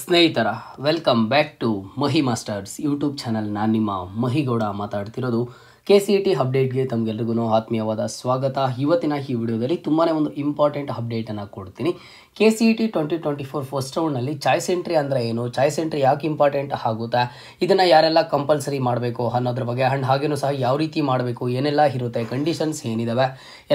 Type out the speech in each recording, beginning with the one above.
ಸ್ನೇಹಿತರ welcome back to Mahi masters YouTube channel. ನಾನು ನಿಮ್ಮ ಮಹಿಗೌಡ ಮಾತಾಡ್ತಿರೋದು. KCET ಅಪ್ಡೇಟ್ಗೆ ತಮಗೆಲ್ಲರಿಗೂ ಆತ್ಮೀಯವಾದ ಸ್ವಾಗತ. ಇವತ್ತಿನ ಈ ವಿಡಿಯೋದಲ್ಲಿ ತುಂಬಾ ಒಂದು ಇಂಪಾರ್ಟೆಂಟ್ ಅಪ್ಡೇಟನ್ನು ಕೊಡ್ತೀನಿ. KCET 2024 ಫಸ್ಟ್ ರೌಂಡ್ನಲ್ಲಿ ಚಾಯ್ಸ್ ಎಂಟ್ರಿ ಅಂದರೆ ಏನು, ಚಾಯ್ಸ್ ಎಂಟ್ರಿ ಯಾಕೆ ಇಂಪಾರ್ಟೆಂಟ್ ಆಗುತ್ತೆ, ಇದನ್ನು ಯಾರೆಲ್ಲ ಕಂಪಲ್ಸರಿ ಮಾಡಬೇಕು ಅನ್ನೋದ್ರ ಬಗ್ಗೆ, ಆ್ಯಂಡ್ ಹಾಗೇನೂ ಸಹ ಯಾವ ರೀತಿ ಮಾಡಬೇಕು, ಏನೆಲ್ಲ ಇರುತ್ತೆ, ಕಂಡೀಷನ್ಸ್ ಏನಿದ್ದಾವೆ,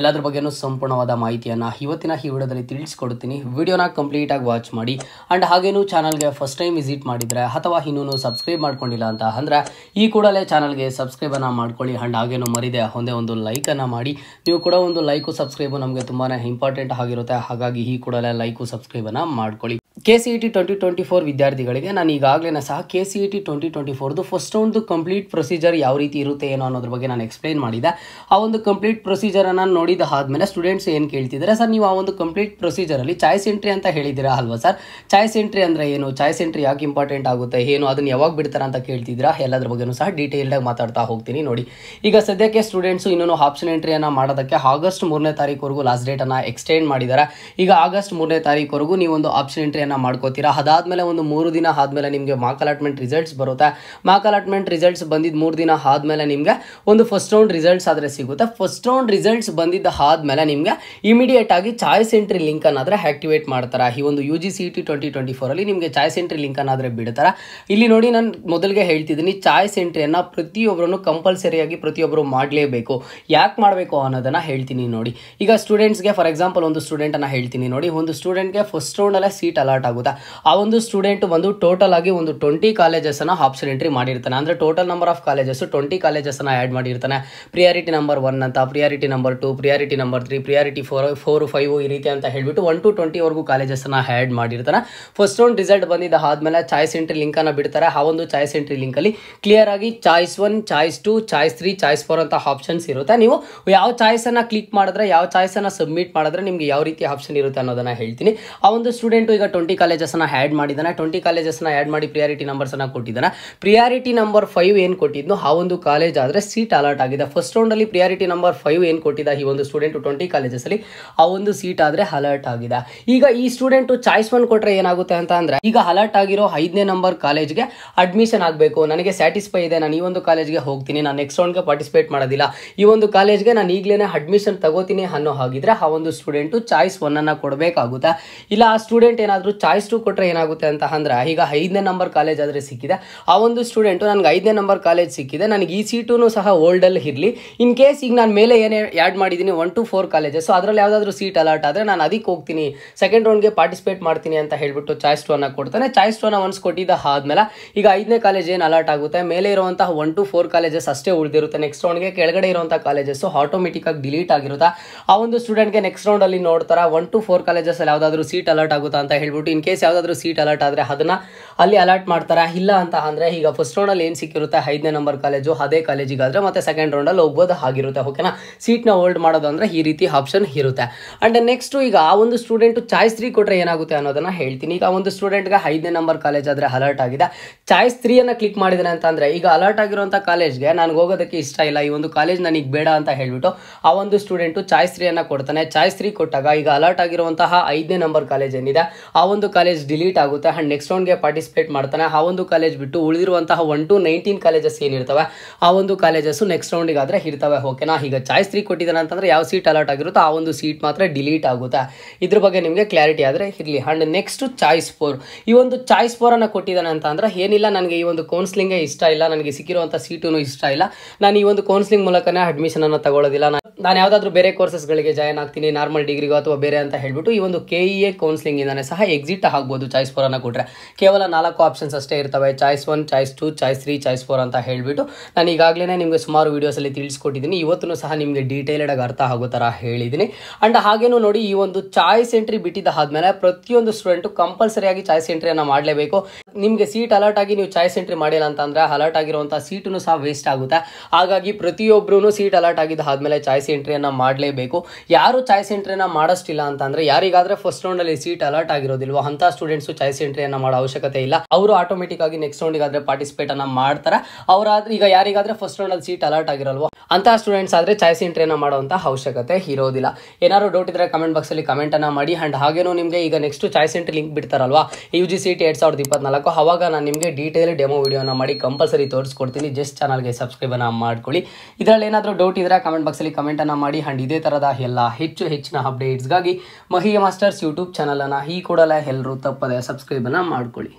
ಎಲ್ಲದ್ರ ಬಗ್ಗೆನೂ ಸಂಪೂರ್ಣವಾದ ಮಾಹಿತಿಯನ್ನು ಇವತ್ತಿನ ಈ ವಿಡಿಯೋದಲ್ಲಿ ತಿಳಿಸ್ಕೊಡ್ತೀನಿ. ವಿಡಿಯೋನ ಕಂಪ್ಲೀಟಾಗಿ ವಾಚ್ ಮಾಡಿ. ಆ್ಯಂಡ್ ಹಾಗೇನೂ ಚಾನಲ್ಗೆ ಫಸ್ಟ್ ಟೈಮ್ ವಿಸಿಟ್ ಮಾಡಿದರೆ ಅಥವಾ ಇನ್ನೂ ಸಬ್ಸ್ಕ್ರೈಬ್ ಮಾಡ್ಕೊಂಡಿಲ್ಲ ಅಂತ ಅಂದರೆ ಈ ಕೂಡಲೇ ಚಾನಲ್ಗೆ ಸಬ್ಸ್ಕ್ರೈಬನ್ನು ಮಾಡ್ಕೊಳ್ಳಿ. ಆ್ಯಂಡ್ ಹಾಗೇನೂ ಮರಿದೆ ಒಂದೇ ಒಂದು ಲೈಕನ್ನು ಮಾಡಿ. ನೀವು ಕೂಡ ಒಂದು ಲೈಕು ಸಬ್ಸ್ಕ್ರೈಬು ನಮಗೆ ತುಂಬಾ ಇಂಪಾರ್ಟೆಂಟ್ ಆಗಿರುತ್ತೆ. ಹಾಗಾಗಿ ಈ ಕೂಡಲೇ ಲೈಕು ಸಬ್ಸ್ಕ್ರೈಬನ್ನು ಮಾಡ್ಕೊಳ್ಳಿ. KCET 2024 ವಿದ್ಯಾರ್ಥಿಗಳಿಗೆ ನಾನು ಈಗಾಗಲೇ ಸಹ KCET 2024 ಫಸ್ಟ್ ರೌಂಡ್ದು ಕಂಪ್ಲೀಟ್ ಪ್ರೊಸೀಜರ್ ಯಾವ ರೀತಿ ಇರುತ್ತೆ ಏನೋ ಅನ್ನೋದ್ರ ಬಗ್ಗೆ ನಾನು ಎಕ್ಸ್ಪ್ಲೈನ್ ಮಾಡಿದೆ. ಆ ಒಂದು ಕಂಪ್ಲೀಟ್ ಪ್ರೊಸೀಜರನ್ನು ನೋಡಿದ ಆದಮೇಲೆ ಸ್ಟೂಡೆಂಟ್ಸ್ ಏನು ಕೇಳ್ತಿದ್ದಾರೆ, ಸರ್ ನೀವು ಆ ಒಂದು ಕಂಪ್ಲೀಟ್ ಪ್ರೊಸೀಜರಲ್ಲಿ ಚಾಯ್ಸ್ ಎಂಟ್ರಿ ಅಂತ ಹೇಳಿದ್ದೀರಾ ಅಲ್ವಾ ಸರ್, ಚಾಯ್ಸ್ ಎಂಟ್ರಿ ಅಂದರೆ ಏನು, ಚಾಯ್ಸ್ ಎಂಟ್ರಿ ಯಾಕೆ ಇಂಪಾರ್ಟೆಂಟ್ ಆಗುತ್ತೆ, ಏನು ಅದನ್ನು ಯಾವಾಗ ಬಿಡ್ತಾರೆ ಅಂತ ಕೇಳ್ತಿದ್ದೀರಾ. ಎಲ್ಲದ್ರ ಬಗ್ಗೆನೂ ಸಹ ಡೀಟೇಲ್ಡಾಗಿ ಮಾತಾಡ್ತಾ ಹೋಗ್ತೀನಿ. ನೋಡಿ, ಈಗ ಸದ್ಯಕ್ಕೆ ಸ್ಟೂಡೆಂಟ್ಸು ಇನ್ನೂ ಆಪ್ಷನ್ ಎಂಟ್ರಿಯನ್ನು ಮಾಡೋದಕ್ಕೆ ಆಗಸ್ಟ್ 3ನೇ ತಾರೀಕುವರೆಗೂ ಲಾಸ್ಟ್ ಡೇಟನ್ನು ಎಕ್ಸ್ಟೆಂಡ್ ಮಾಡಿದ್ದಾರೆ. ಈಗ ಆಗಸ್ಟ್ 3ನೇ ತಾರೀಕುವರೆಗೂ ನೀವು ಒಂದು ಆಪ್ಷನ್ ಎಂಟ್ರಿಯನ್ನು ಮಾಡ್ಕೋತೀರಾ. ಅದಾದಮೇಲೆ ಒಂದು 3 ದಿನ ಆದಮೇಲೆ ನಿಮಗೆ ಮಾರ್ಕ್ ಅಲಾಟ್ಮೆಂಟ್ ರಿಸಲ್ಟ್ಸ್ ಬರುತ್ತೆ. ಮಾರ್ಕ್ ಅಲಾಟ್ಮೆಂಟ್ ರಿಸಲ್ಟ್ಸ್ ಬಂದಿದ್ದು 3 ದಿನ ಆದಮೇಲೆ ನಿಮಗೆ ಒಂದು ಫಸ್ಟ್ ರೌಂಡ್ ರಿಸಲ್ಟ್ಸ್ ಆದರೆ ಸಿಗುತ್ತೆ. ಫಸ್ಟ್ ರೌಂಡ್ ರಿಸಲ್ಟ್ಸ್ ಬಂದಿದ್ದ ಆದಮೇಲೆ ನಿಮಗೆ ಇಮಿಡಿಯೇಟ್ ಆಗಿ ಚಾಯ್ಸ್ ಎಂಟ್ರಿ ಲಿಂಕ್ ಅನ್ನಾದರೆ ಆಕ್ಟಿವೇಟ್ ಮಾಡ್ತಾರೆ. ಈ ಒಂದು UGCET 2024 ಅಲ್ಲಿ ನಿಮಗೆ ಚಾಯ್ಸ್ ಎಂಟ್ರಿ ಲಿಂಕ್ ಅನ್ನಾದರೆ ಬಿಡ್ತಾರೆ. ಇಲ್ಲಿ ನೋಡಿ, ನಾನು ಮೊದಲಿಗೆ ಹೇಳ್ತಿದ್ದೀನಿ, ಚಾಯ್ಸ್ ಎಂಟ್ರಿಯನ್ನು ಪ್ರತಿಯೊಬ್ಬರನ್ನು ಕಂಪಲ್ಸರಿಯಾಗಿ ಪ್ರತಿಯೊಬ್ಬರು ಮಾಡಲೇಬೇಕು. ಯಾಕೆ ಮಾಡಬೇಕು ಅನ್ನೋದನ್ನು ಹೇಳ್ತೀನಿ ನೋಡಿ. ಈಗ ಸ್ಟೂಡೆಂಟ್ಸ್ಗೆ ಫಾರ್ ಎಕ್ಸಾಂಪಲ್ ಒಂದು ಸ್ಟೂಡೆಂಟನ್ನು ಹೇಳ್ತೀನಿ ನೋಡಿ. ಒಂದು ಸ್ಟೂಡೆಂಟ್ಗೆ ಫಸ್ಟ್ ರೌಂಡಲ್ಲೇ ಸೀಟ್ ಅಲಾಟ್ ಆಗುತ್ತೆ. ಆ ಒಂದು ಸ್ಟೂಡೆಂಟ್ ಬಂದು ಟೋಟಲ್ ಆಗಿ ಒಂದು 20 ಕಾಲೇಜಸ್ಸನ್ನು ಆಪ್ಷನ್ ಎಂಟ್ರಿ ಮಾಡಿರ್ತಾನೆ. ಅಂದರೆ ಟೋಟಲ್ ನಂಬರ್ ಆಫ್ ಕಾಲೇಜಸ್ 20 ಕಾಲೇಜಸ್ಸನ್ನು ಆ್ಯಡ್ ಮಾಡಿರ್ತಾನೆ. ಪ್ರಿಯಾರಿಟಿ ನಂಬರ್ 1 ಅಂತ, priority number 2, priority number 3, priority 4, 5 ಈ ರೀತಿ ಅಂತ ಹೇಳ್ಬಿಟ್ಟು 1 to 20 ಕಾಲೇಜಸ್ಸನ್ನು ಆ್ಯಡ್ ಮಾಡಿರ್ತಾನೆ. ಫಸ್ಟ್ ರೌಂಡ್ ರಿಸಲ್ಟ್ ಬಂದಿದ್ದ ಆದಮೇಲೆ ಚಾಯ್ಸ್ ಎಂಟ್ರಿ ಲಿಂಕನ್ನು ಬಿಡ್ತಾರೆ. ಆ ಒಂದು ಚಾಯ್ಸ್ ಎಂಟ್ರಿ ಲಿಂಕಲ್ಲಿ ಕ್ಲಿಯರ್ ಆಗಿ ಚಾಯ್ಸ್ 1, ಚಾಯ್ಸ್ 2, ಚಾಯ್ಸ್ 3, ಚಾಯ್ಸ್ 4 ಅಂತ ಆಪ್ಷನ್ಸ್ ಇರುತ್ತೆ. ನೀವು ಯಾವ ಚಾಯ್ಸನ್ನು ಕ್ಲಿಕ್ ಮಾಡಿದ್ರೆ, ಯಾವ ಚಾಯ್ಸನ್ನು ಸಬ್ಮಿಟ್ ಮಾಡಿದ್ರೆ ನಿಮಗೆ ಯಾವ ರೀತಿ ಆಪ್ಷನ್ ಇರುತ್ತೆ ಅನ್ನೋದನ್ನು ಹೇಳ್ತೀನಿ. ಆ ಒಂದು ಸ್ಟೂಡೆಂಟು ಈಗ 20 ಕಾಲೇಜಸ್ಸನ್ನು ಆ್ಯಡ್ ಮಾಡಿದ್ದಾನೆ. 20 ಕಾಲೇಜಸ್ಸನ್ನು ಆ್ಯಡ್ ಮಾಡಿ ಪ್ರಿಯಾರಿಟಿ ನಂಬರ್ಸನ್ನು ಕೊಟ್ಟಿದ್ದಾನೆ. ಪ್ರಿಯಾರಿಟಿ ನಂಬರ್ 5 ಏನು ಕೊಟ್ಟಿದ್ನು ಆ ಒಂದು ಕಾಲೇಜ್ ಆದರೆ ಸೀಟ್ ಅಲಾಟ್ ಆಗಿದೆ. ಫಸ್ಟ್ ರೌಂಡಲ್ಲಿ ಪ್ರಿಯಾರಿಟಿ ನಂಬರ್ 5 ಏನು ಕೊಟ್ಟಿದ್ದ ಈ ಒಂದು ಸ್ಟೂಡೆಂಟು 20 ಕಾಲೇಜಸ್ಸಲ್ಲಿ ಆ ಒಂದು ಸೀಟ್ ಆದರೆ ಅಲರ್ಟ್ ಆಗಿದೆ. ಈಗ ಈ ಸ್ಟೂಡೆಂಟು ಚಾಯ್ಸ್ 1 ಕೊಟ್ಟರೆ ಏನಾಗುತ್ತೆ ಅಂತ ಅಂದರೆ, ಈಗ ಅಲರ್ಟ್ ಆಗಿರೋ 5ನೇ ನಂಬರ್ ಕಾಲೇಜ್ಗೆ ಅಡ್ಮಿಷನ್ ಆಗಬೇಕು, ನನಗೆ ಸ್ಯಾಟಿಸ್ಫೈ ಇದೆ, ನಾನು ಈ ಒಂದು ಕಾಲೇಜ್ಗೆ ಹೋಗ್ತೀನಿ, ನಾನು ನೆಕ್ಸ್ಟ್ ರೌಂಡ್ಗೆ ಪಾರ್ಟಿಸಿಪೇಟ್ ಮಾಡೋದಿಲ್ಲ, ಈ ಒಂದು ಕಾಲೇಜ್ಗೆ ನಾನು ಈಗಲೇ ಅಡ್ಮಿಷನ್ ತಗೋತೀನಿ ಅನ್ನೋ ಹಾಗಿದ್ರೆ ಆ ಒಂದು ಸ್ಟೂಡೆಂಟು ಚಾಯ್ಸ್ 1 ಕೊಡಬೇಕಾಗುತ್ತೆ. ಇಲ್ಲ ಆ ಸ್ಟೂಡೆಂಟ್ ಏನಾದರೂ ಚಾಯ್ಸ್ 2 ಕೊಟ್ಟರೆ ಏನಾಗುತ್ತೆ ಅಂತ ಅಂದ್ರೆ, ಈಗ 5ನೇ ನಂಬರ್ ಕಾಲೇಜ್ ಆದರೆ ಸಿಕ್ಕಿದೆ, ಆ ಒಂದು ಸ್ಟೂಡೆಂಟು ನನಗೆ 5ನೇ ನಂಬರ್ ಕಾಲೇಜ್ ಸಿಕ್ಕಿದೆ, ನನಗೆ ಈ ಸೀಟೂ ಸಹ ಓಲ್ಡಲ್ಲಿ ಇರಲಿ, ಇನ್ ಕೇಸ್ ಈಗ ನಾನು ಮೇಲೆ ಏನೇ ಆ್ಯಡ್ ಮಾಡಿದ್ದೀನಿ 1 to 4 ಕಾಲೇಜಸ್, ಅದರಲ್ಲಿ ಯಾವುದಾದ್ರೂ ಸೀಟ್ ಅಲಾಟ್ ಆದರೆ ನಾನು ಅದಕ್ಕೆ ಹೋಗ್ತೀನಿ, ಸೆಕೆಂಡ್ ರೌಂಡ್ಗೆ ಪಾರ್ಟಿಸಿಪೇಟ್ ಮಾಡ್ತೀನಿ ಅಂತ ಹೇಳ್ಬಿಟ್ಟು ಚಾಯ್ಸ್ 2 ಕೊಡ್ತಾನೆ. ಚಾಯ್ಸ್ 2 ಒನ್ಸ್ ಕೊಟ್ಟಿದ್ದ ಆದಮೇಲೆ ಈಗ 5ನೇ ಕಾಲೇಜ್ ಏನು ಅಲಾಟ್ ಆಗುತ್ತೆ, ಮೇಲೆ ಇರುವಂತಹ 1 to 4 ಕಾಲೇಜಸ್ ಅಷ್ಟೇ ಉಳಿದಿರುತ್ತೆ. ನೆಕ್ಸ್ಟ್ ರೌಂಡ್ಗೆ ಕೆಳಗಡೆ ಇರುವಂಥ ಕಾಲೇಜಸ್ಸು ಆಟೋಮೆಟಿಕ್ಕಾಗಿ ಡಿಲೀಟ್ ಆಗಿರುತ್ತೆ. ಆ ಒಂದು ಸ್ಟೂಡೆಂಟ್ಗೆ ನೆಕ್ಸ್ಟ್ ರೌಂಡಲ್ಲಿ ನೋಡ್ತಾರೆ 1 to 4 ಕಾಲೇಜಸ್ಸಲ್ಲಿ ಯಾವುದಾದ್ರೂ ಸೀಟ್ ಅಲಾಟ್ ಆಗುತ್ತಾ ಅಂತ ಹೇಳ್ಬಿಟ್ಟು, ಇನ್ ಕೇಸ್ ಯಾವುದಾದ್ರೂ ಸೀಟ್ ಅಲಾಟ್ ಆದರೆ ಅದನ್ನು ಅಲ್ಲಿ ಅಲಾಟ್ ಮಾಡ್ತಾರೆ. ಇಲ್ಲ ಅಂತ ಅಂದರೆ ಈಗ ಫಸ್ಟ್ ರೌಂಡಲ್ಲಿ ಏನು ಸಿಕ್ಕಿರುತ್ತೆ 5ನೇ ನಂಬರ್ ಕಾಲೇಜು, ಅದೇ ಕಾಲೇಜಿಗಾದರೆ ಮತ್ತೆ ಸೆಕೆಂಡ್ ರೌಂಡಲ್ಲಿ ಹೋಗ್ಬೋದು ಆಗಿರುತ್ತೆ. ಓಕೆನಾ, ಸೀಟ್ನ ಹೋಲ್ಡ್ ಮಾಡೋದು ಅಂದರೆ ಈ ರೀತಿ ಆಪ್ಷನ್ ಇರುತ್ತೆ. ಆ್ಯಂಡ್ ನೆಕ್ಸ್ಟು ಈಗ ಆ ಒಂದು ಸ್ಟೂಡೆಂಟು ಚಾಯ್ಸ್ 3 ಕೊಟ್ಟರೆ ಏನಾಗುತ್ತೆ ಅನ್ನೋದನ್ನು ಹೇಳ್ತೀನಿ. ಈಗ ಒಂದು ಸ್ಟೂಡೆಂಟ್ಗೆ 5ನೇ ನಂಬರ್ ಕಾಲೇಜ್ ಆದರೆ ಅಲರ್ಟ್ ಆಗಿದೆ, ಚಾಯ್ಸ್ 3 ಕ್ಲಿಕ್ ಮಾಡಿದ್ರೆ ಅಂತ ಅಂದರೆ, ಈಗ ಅಲರ್ಟ್ ಆಗಿರುವಂಥ ಕಾಲೇಜ್ಗೆ ನನಗೆ ಹೋಗೋದಕ್ಕೆ ಇಷ್ಟ ಇಲ್ಲ, ಈ ಒಂದು ಕಾಲೇಜ್ ನನಗೆ ಬೇಡ ಅಂತ ಹೇಳ್ಬಿಟ್ಟು ಆ ಒಂದು ಸ್ಟೂಡೆಂಟು ಚಾಯ್ಸ್ 3 ಕೊಡ್ತಾನೆ. ಚಾಯ್ಸ್ 3 ಕೊಟ್ಟಾಗ ಈಗ ಅಲರ್ಟ್ ಆಗಿರುವಂತಹ 5ನೇ ನಂಬರ್ ಕಾಲೇಜ್ ಏನಿದೆ ಆ ಒಂದು ಕಾಲೇಜ್ ಡಿಲೀಟ್ ಆಗುತ್ತೆ. ಆ್ಯಂಡ್ ನೆಕ್ಸ್ಟ್ ರೌಂಡ್ಗೆ ಪಾರ್ಟಿಸಿಪೇಟ್ ಮಾಡ್ತಾನೆ. ಆ ಒಂದು ಕಾಲೇಜ್ ಬಿಟ್ಟು ಉಳಿದಿರುವಂತಹ 1 to 19 ಕಾಲೇಜಸ್ ಏನಿರ್ತವೆ ಆ ಒಂದು ಕಾಲೇಜಸ್ಸು ನೆಕ್ಸ್ಟ್ ರೌಂಡಿಗೆ ಆದರೆ ಇರ್ತವೆ. ಓಕೆನಾ, ಈಗ ಚಾಯ್ಸ್ 3 ಕೊಟ್ಟಿದ್ದಾನೆ ಅಂತಂದರೆ ಯಾವ ಸೀಟ್ ಅಲಾಟ್ ಆಗಿರುತ್ತೋ ಆ ಒಂದು ಸೀಟ್ ಮಾತ್ರ ಡಿಲೀಟ್ ಆಗುತ್ತೆ. ಇದ್ರ ಬಗ್ಗೆ ನಿಮಗೆ ಕ್ಲಾರಿಟಿ ಆದರೆ ಇರಲಿ. ಆ್ಯಂಡ್ ನೆಕ್ಸ್ಟ್ ಚಾಯ್ಸ್ 4, ಈ ಒಂದು ಚಾಯ್ಸ್ 4 ಕೊಟ್ಟಿದ್ದಾನೆ ಅಂತ ಅಂದರೆ, ಏನಿಲ್ಲ ನನಗೆ ಈ ಒಂದು ಕೌನ್ಸ್ಲಿಂಗೇ ಇಷ್ಟ ಇಲ್ಲ, ನನಗೆ ಸಿಕ್ಕಿರುವಂಥ ಸೀಟೂ ಇಷ್ಟ ಇಲ್ಲ, ನಾನು ಈ ಒಂದು ಕೌನ್ಸ್ಲಿಂಗ್ ಮೂಲಕನೇ ಅಡ್ಮಿಷನನ್ನು ತಗೊಳ್ಳೋದಿಲ್ಲ, ನಾನು ಯಾವುದಾದ್ರೂ ಬೇರೆ ಕೋರ್ಸಸ್ಗಳಿಗೆ ಜಾಯ್ನ್ ಆಗ್ತೀನಿ, ನಾರ್ಮಲ್ ಡಿಗ್ರಿಗೋ ಅಥವಾ ಬೇರೆ ಅಂತ ಹೇಳ್ಬಿಟ್ಟು ಈ ಒಂದು KEA ಕೌನ್ಸ್ಲಿಂಗ್ ಇಂದಾನೆ ಸಹ ಎಕ್ಸಿಟ್ ಆಗ್ಬೋದು. ಚಾಯ್ಸ್ 4 ಕೊಟ್ಟರೆ ಕೇವಲ 4 ಆಪ್ಷನ್ಸ್ ಅಷ್ಟೇ ಇರ್ತವೆ, ಚಾಯ್ಸ್ 1, ಚಾಯ್ಸ್ 2, ಚಾಯ್ಸ್ 3, ಚಾಯ್ಸ್ 4 ಅಂತ ಹೇಳ್ಬಿಟ್ಟು ನಾನು ಈಗಾಗಲೇ ನಿಮಗೆ ಸುಮಾರು ವೀಡಿಯೋಸಲ್ಲಿ ತಿಳಿಸ್ಕೊಟ್ಟಿದ್ದೀನಿ. ಇವತ್ತು ಸಹ ನಿಮಗೆ ಡೀಟೇಲ್ಡಾಗಿ ಅರ್ಥ ಆಗೋ ಥರ ಹೇಳಿದ್ದೀನಿ. ಆ್ಯಂಡ್ ಹಾಗೇನು ನೋಡಿ, ಈ ಒಂದು ಚಾಯ್ಸ್ ಎಂಟ್ರಿ ಬಿಟ್ಟಿದ್ದ ಆದಮೇಲೆ ಪ್ರತಿಯೊಂದು ಸ್ಟೂಡೆಂಟು ಕಂಪಲ್ಸರಿಯಾಗಿ ಚಾಯ್ಸ್ ಎಂಟ್ರಿಯನ್ನು ಮಾಡಲೇಬೇಕು. ನಿಮಗೆ ಸೀಟ್ ಅಲರ್ಟ್ ಆಗಿ ನೀವು ಚಾಯ್ಸ್ ಎಂಟ್ರಿ ಮಾಡಿಲ್ಲ ಅಂತಂದರೆ ಅಲರ್ಟ್ ಆಗಿರುವಂಥ ಸೀಟನ್ನು ಸಹ ವೇಸ್ಟ್ ಆಗುತ್ತೆ. ಹಾಗಾಗಿ ಪ್ರತಿಯೊಬ್ಬರೂ ಸೀಟ್ ಅಲರ್ಟ್ ಆಗಿದ್ದಾದಮೇಲೆ ಚಾಯ್ಸ್ ಎಂಟ್ರಿಯನ್ನು ಮಾಡಲೇಬೇಕು. ಯಾರು ಚಾಯ್ಸ್ ಎಂಟ್ರಿಯನ್ನು ಮಾಡೋಷ್ಟಿಲ್ಲ ಅಂತಂದರೆ, ಯಾರಿಗಾದರೆ ಫಸ್ಟ್ ರೌಂಡಲ್ಲಿ ಸೀಟ್ ಅಲರ್ಟ್ ಆಗಿರೋದಿಲ್ವೋ ಅಂಥ ಸ್ಟೂಡೆಂಟ್ಸು ಚಾಯ್ಸ್ ಎಂಟ್ರಿಯನ್ನು ಮಾಡೋ ಅವಶ್ಯಕತೆ ಇಲ್ಲ. ಅವರು ಆಟೋಮೆಟಿಕ್ ಆಗಿ ನೆಕ್ಸ್ಟ್ ರೌಂಡಿಗಾದರೆ ಪಾರ್ಟಿಸಿಪೇಟನ್ನು ಮಾಡ್ತಾರೆ. ಅವರಾದ್ರೆ ಈಗ ಯಾರಿಗಾದರೆ ಫಸ್ಟ್ ರೌಂಡಲ್ಲಿ ಸೀಟ್ ಅಲರ್ಟ್ ಆಗಿರಲ್ವೋ ಅಂತಹ ಸ್ಟೂಡೆಂಟ್ಸ್ ಆದರೆ ಚಾಯ್ಸ್ ಎಂಟ್ರಿಯನ್ನು ಮಾಡುವಂಥ ಅವಶ್ಯಕತೆ ಇರೋದಿಲ್ಲ. ಏನಾದ್ರು ಡೌಟ್ ಇದ್ದರೆ ಕಮೆಂಟ್ ಬಾಕ್ಸಲ್ಲಿ ಕಮೆಂಟನ್ನು ಮಾಡಿ. ಆ್ಯಂಡ್ ಹಾಗೇನೂ ನಿಮಗೆ ಈಗ ನೆಕ್ಸ್ಟ್ ಚಾಯ್ಸ್ ಎಂಟ್ರಿ ಲಿಂಕ್ ಬಿಡ್ತಾರಲ್ವಾ UGCET 2024, ಅವಾಗ ನಾನು ನಿಮಗೆ ಡೀಟೇಲ್ ಡೆಮೋ ವಿಡಿಯೋನ ಮಾಡಿ ಕಂಪಲ್ಸರಿ ತೋರಿಸ್ಕೊಡ್ತೀನಿ. ಜಸ್ಟ್ ಚಾನಲ್ಗೆ ಸಬ್ಸ್ಕ್ರೈಬನ್ನು ಮಾಡ್ಕೊಳ್ಳಿ. ಇದರಲ್ಲಿ ಏನಾದರೂ ಡೌಟ್ ಇದ್ದರೆ ಕಮೆಂಟ್ ಬಾಕ್ಸಲ್ಲಿ ಕಮೆಂಟನ್ನು ಮಾಡಿ. ಆ್ಯಂಡ್ ಇದೇ ಥರದ ಎಲ್ಲ ಹೆಚ್ಚಿನ ಅಪ್ಡೇಟ್ಸ್ಗಾಗಿ ಮಹಿ ಮಾಸ್ಟರ್ಸ್ ಯೂಟ್ಯೂಬ್ ಚಾನಲನ್ನು ಈ ಕೂಡಲೇ ಎಲ್ಲರೂ ತಪ್ಪದೆ ಸಬ್ಸ್ಕ್ರೈಬನ್ನು ಮಾಡ್ಕೊಳ್ಳಿ.